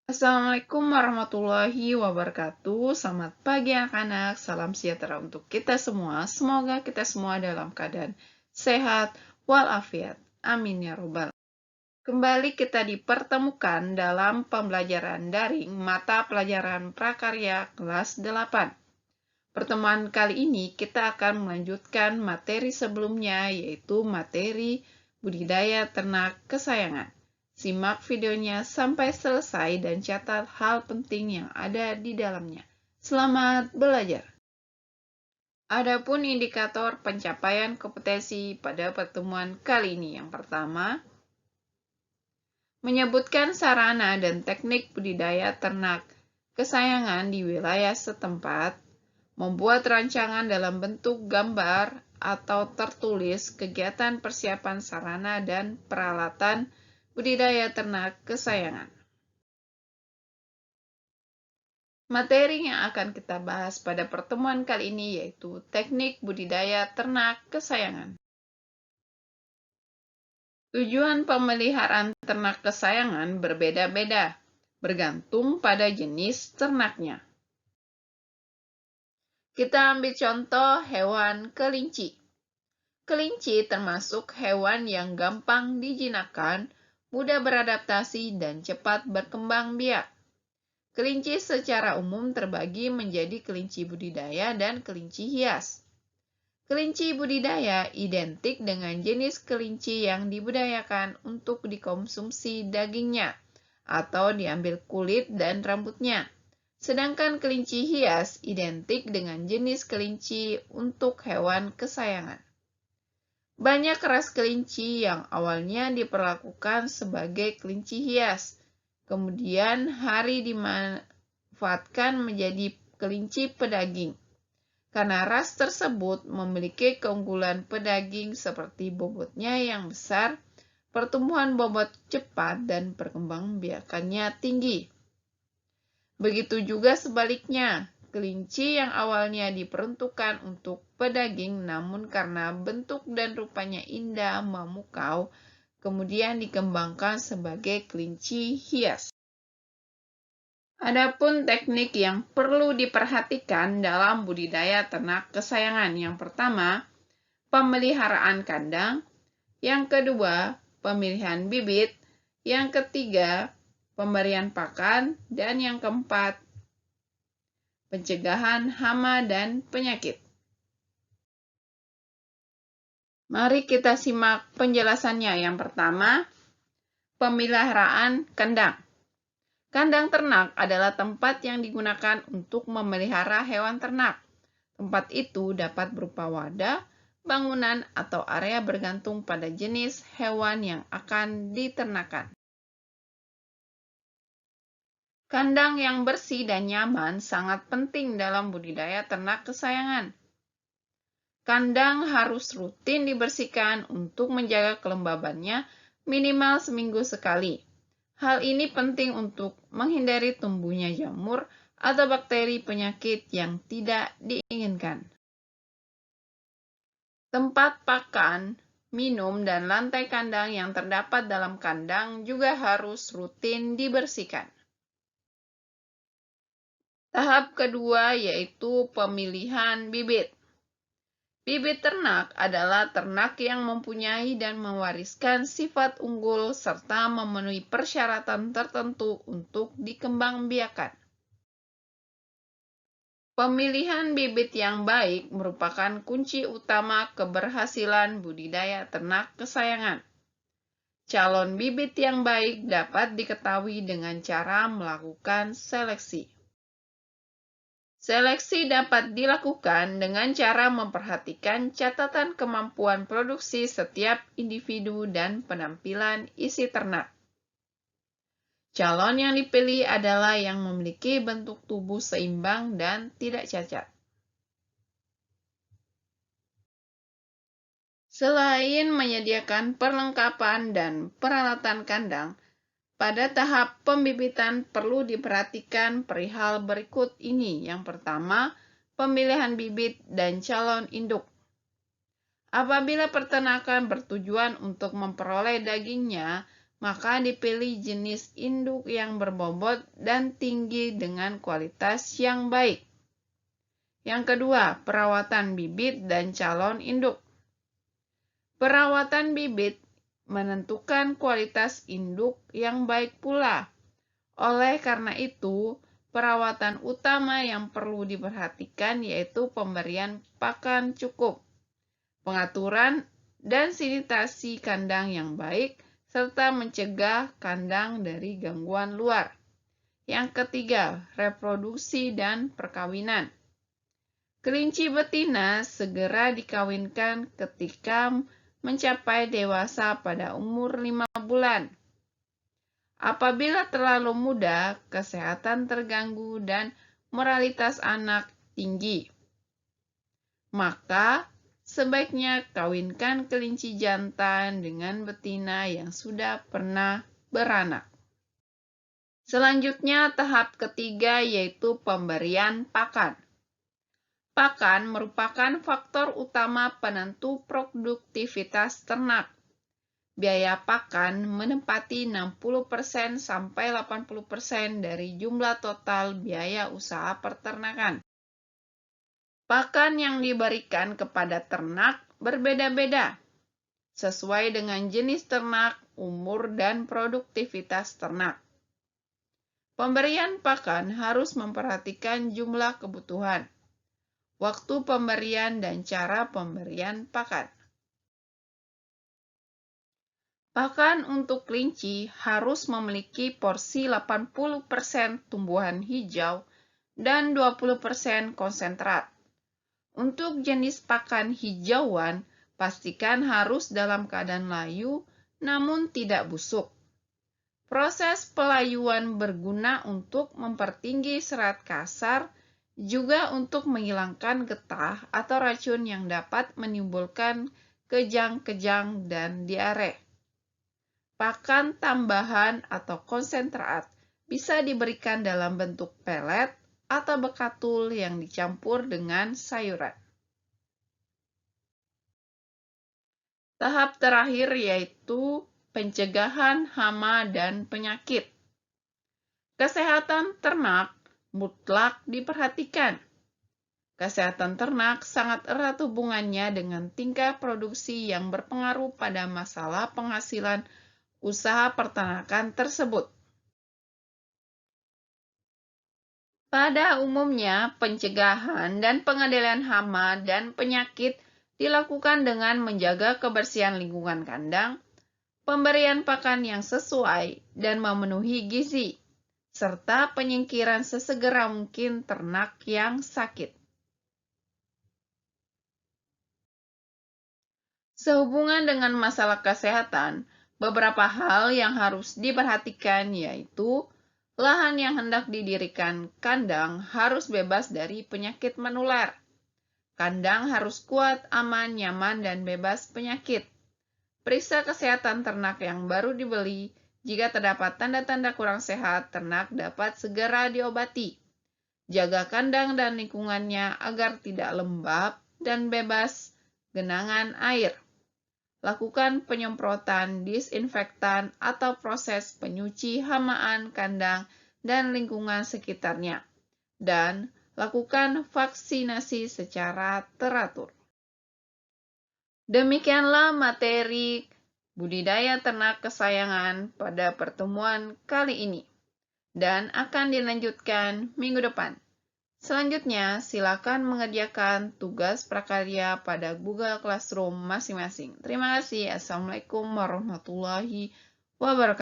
Assalamualaikum warahmatullahi wabarakatuh. Selamat pagi anak-anak. Salam sejahtera untuk kita semua. Semoga kita semua dalam keadaan sehat walafiat. Amin ya robbal. Kembali kita dipertemukan dalam pembelajaran daring mata pelajaran prakarya kelas 8. Pertemuan kali ini kita akan melanjutkan materi sebelumnya, yaitu materi budidaya ternak kesayangan. Simak videonya sampai selesai dan catat hal penting yang ada di dalamnya. Selamat belajar! Adapun indikator pencapaian kompetensi pada pertemuan kali ini. Yang pertama, menyebutkan sarana dan teknik budidaya ternak kesayangan di wilayah setempat, membuat rancangan dalam bentuk gambar atau tertulis kegiatan persiapan sarana dan peralatan budidaya ternak kesayangan. Materi yang akan kita bahas pada pertemuan kali ini yaitu teknik budidaya ternak kesayangan. Tujuan pemeliharaan ternak kesayangan berbeda-beda, bergantung pada jenis ternaknya. Kita ambil contoh hewan kelinci. Kelinci termasuk hewan yang gampang dijinakkan, mudah beradaptasi, dan cepat berkembang biak. Kelinci secara umum terbagi menjadi kelinci budidaya dan kelinci hias. Kelinci budidaya identik dengan jenis kelinci yang dibudayakan untuk dikonsumsi dagingnya atau diambil kulit dan rambutnya. Sedangkan kelinci hias identik dengan jenis kelinci untuk hewan kesayangan. Banyak ras kelinci yang awalnya diperlakukan sebagai kelinci hias, kemudian hari dimanfaatkan menjadi kelinci pedaging. Karena ras tersebut memiliki keunggulan pedaging seperti bobotnya yang besar, pertumbuhan bobot cepat, dan perkembangbiakannya tinggi. Begitu juga sebaliknya, kelinci yang awalnya diperuntukkan untuk pedaging namun karena bentuk dan rupanya indah memukau, kemudian dikembangkan sebagai kelinci hias. Adapun teknik yang perlu diperhatikan dalam budidaya ternak kesayangan. Yang pertama, pemeliharaan kandang. Yang kedua, pemilihan bibit. Yang ketiga, pemberian pakan. Dan yang keempat, pencegahan hama dan penyakit. Mari kita simak penjelasannya. Yang pertama, pemeliharaan kandang. Kandang ternak adalah tempat yang digunakan untuk memelihara hewan ternak. Tempat itu dapat berupa wadah, bangunan, atau area bergantung pada jenis hewan yang akan diternakan. Kandang yang bersih dan nyaman sangat penting dalam budidaya ternak kesayangan. Kandang harus rutin dibersihkan untuk menjaga kelembabannya minimal seminggu sekali. Hal ini penting untuk menghindari tumbuhnya jamur atau bakteri penyakit yang tidak diinginkan. Tempat pakan, minum, dan lantai kandang yang terdapat dalam kandang juga harus rutin dibersihkan. Tahap kedua yaitu pemilihan bibit. Bibit ternak adalah ternak yang mempunyai dan mewariskan sifat unggul serta memenuhi persyaratan tertentu untuk dikembangbiakan. Pemilihan bibit yang baik merupakan kunci utama keberhasilan budidaya ternak kesayangan. Calon bibit yang baik dapat diketahui dengan cara melakukan seleksi. Seleksi dapat dilakukan dengan cara memperhatikan catatan kemampuan produksi setiap individu dan penampilan isi ternak. Calon yang dipilih adalah yang memiliki bentuk tubuh seimbang dan tidak cacat. Selain menyediakan perlengkapan dan peralatan kandang, pada tahap pembibitan perlu diperhatikan perihal berikut ini. Yang pertama, pemilihan bibit dan calon induk. Apabila peternakan bertujuan untuk memperoleh dagingnya, maka dipilih jenis induk yang berbobot dan tinggi dengan kualitas yang baik. Yang kedua, perawatan bibit dan calon induk. Perawatan bibit menentukan kualitas induk yang baik pula. Oleh karena itu, perawatan utama yang perlu diperhatikan yaitu pemberian pakan cukup, pengaturan dan sanitasi kandang yang baik, serta mencegah kandang dari gangguan luar. Yang ketiga, reproduksi dan perkawinan. Kelinci betina segera dikawinkan ketika mencapai dewasa pada umur 5 bulan. Apabila terlalu muda, kesehatan terganggu dan moralitas anak tinggi. Maka, sebaiknya kawinkan kelinci jantan dengan betina yang sudah pernah beranak. Selanjutnya, tahap ketiga yaitu pemberian pakan. Pakan merupakan faktor utama penentu produktivitas ternak. Biaya pakan menempati 60% sampai 80% dari jumlah total biaya usaha peternakan. Pakan yang diberikan kepada ternak berbeda-beda, sesuai dengan jenis ternak, umur, dan produktivitas ternak. Pemberian pakan harus memperhatikan jumlah kebutuhan, waktu pemberian, dan cara pemberian pakan. Pakan untuk kelinci harus memiliki porsi 80% tumbuhan hijau dan 20% konsentrat. Untuk jenis pakan hijauan, pastikan harus dalam keadaan layu namun tidak busuk. Proses pelayuan berguna untuk mempertinggi serat kasar, juga untuk menghilangkan getah atau racun yang dapat menimbulkan kejang-kejang dan diare. Pakan tambahan atau konsentrat bisa diberikan dalam bentuk pelet atau bekatul yang dicampur dengan sayuran. Tahap terakhir yaitu pencegahan hama dan penyakit. Kesehatan ternak mutlak diperhatikan. Kesehatan ternak sangat erat hubungannya dengan tingkat produksi yang berpengaruh pada masalah penghasilan usaha peternakan tersebut. Pada umumnya, pencegahan dan pengendalian hama dan penyakit dilakukan dengan menjaga kebersihan lingkungan kandang, pemberian pakan yang sesuai dan memenuhi gizi, serta penyingkiran sesegera mungkin ternak yang sakit. Sehubungan dengan masalah kesehatan, beberapa hal yang harus diperhatikan yaitu lahan yang hendak didirikan kandang harus bebas dari penyakit menular. Kandang harus kuat, aman, nyaman, dan bebas penyakit. Periksa kesehatan ternak yang baru dibeli. Jika terdapat tanda-tanda kurang sehat, ternak dapat segera diobati. Jaga kandang dan lingkungannya agar tidak lembab dan bebas genangan air. Lakukan penyemprotan disinfektan atau proses penyuci hamaan kandang dan lingkungan sekitarnya. Dan lakukan vaksinasi secara teratur. Demikianlah materi budidaya ternak kesayangan pada pertemuan kali ini. Dan akan dilanjutkan minggu depan. Selanjutnya, silakan mengerjakan tugas prakarya pada Google Classroom masing-masing. Terima kasih. Assalamualaikum warahmatullahi wabarakatuh.